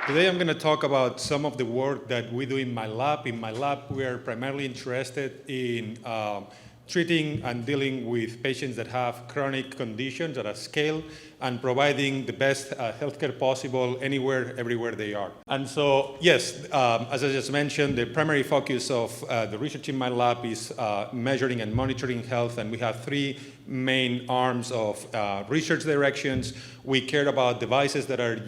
Today I'm going to talk about some of the work that we do in my lab. In my lab, we are primarily interested in treating and dealing with patients that have chronic conditions at a scale and providing the best healthcare possible anywhere, everywhere they are. And so, yes, as I just mentioned, the primary focus of the research in my lab is measuring and monitoring health, and we have three main arms of research directions. We care about devices that are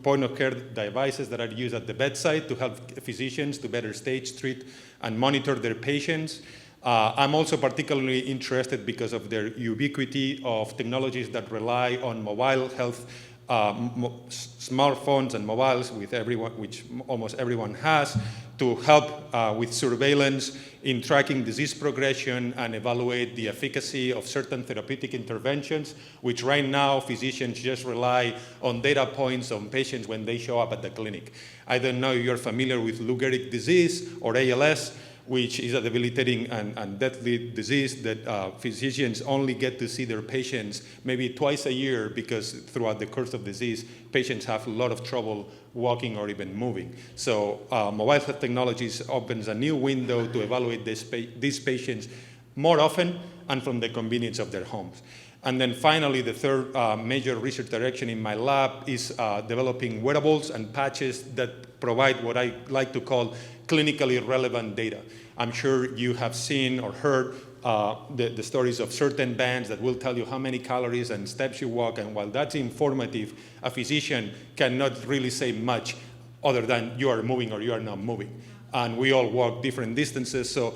point-of-care devices that are used at the bedside to help physicians to better stage, treat, and monitor their patients. I'm also particularly interested because of their ubiquity of technologies that rely on mobile health, smartphones and mobiles with everyone, which almost everyone has, to help with surveillance in tracking disease progression and evaluate the efficacy of certain therapeutic interventions, which right now physicians just rely on data points on patients when they show up at the clinic. I don't know if you're familiar with Lou Gehrig's disease or ALS, which is a debilitating and deadly disease that physicians only get to see their patients maybe twice a year because throughout the course of disease, patients have a lot of trouble walking or even moving. So mobile health technologies opens a new window to evaluate these patients more often and from the convenience of their homes. And then finally, the third major research direction in my lab is developing wearables and patches that provide what I like to call clinically relevant data. I'm sure you have seen or heard the stories of certain bands that will tell you how many calories and steps you walk, and while that's informative, a physician cannot really say much other than you are moving or you are not moving. And we all walk different distances, so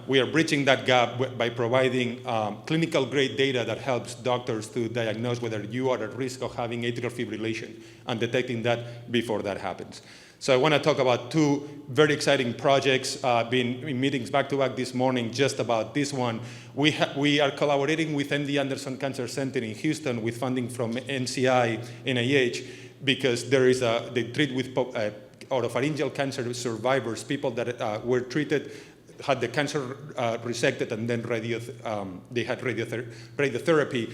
we are bridging that gap by providing clinical grade data that helps doctors to diagnose whether you are at risk of having atrial fibrillation and detecting that before that happens. So I want to talk about two very exciting projects. Been in meetings back-to-back this morning just about this one. We are collaborating with MD Anderson Cancer Center in Houston with funding from NCI, NIH, because they treat with oropharyngeal cancer survivors, people that were treated, had the cancer resected, and then they had radiotherapy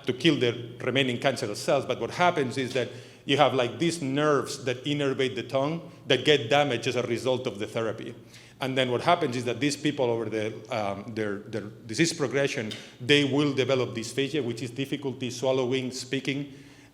to kill the remaining cancerous cells. But what happens is that you have like these nerves that innervate the tongue that get damaged as a result of the therapy. And then what happens is that these people, over their disease progression, they will develop dysphagia, which is difficulty swallowing, speaking,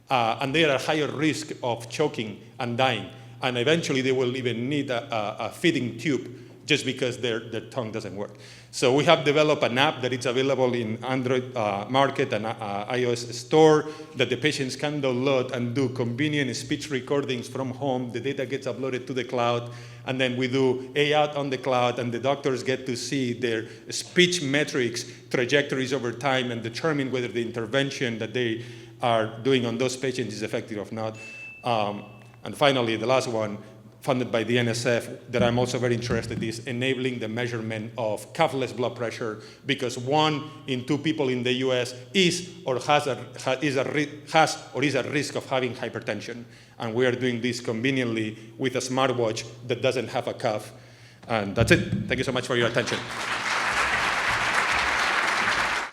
and they are at higher risk of choking and dying. And eventually they will even need a feeding tube just because their tongue doesn't work. So we have developed an app that is available in Android market and iOS store that the patients can download and do convenient speech recordings from home. The data gets uploaded to the cloud, and then we do AI on the cloud, and the doctors get to see their speech metrics, trajectories over time, and determine whether the intervention that they are doing on those patients is effective or not. And finally, the last one, funded by the NSF, that I'm also very interested in, is enabling the measurement of cuffless blood pressure, because 1 in 2 people in the US is at risk of having hypertension. And we are doing this conveniently with a smartwatch that doesn't have a cuff. And that's it. Thank you so much for your attention.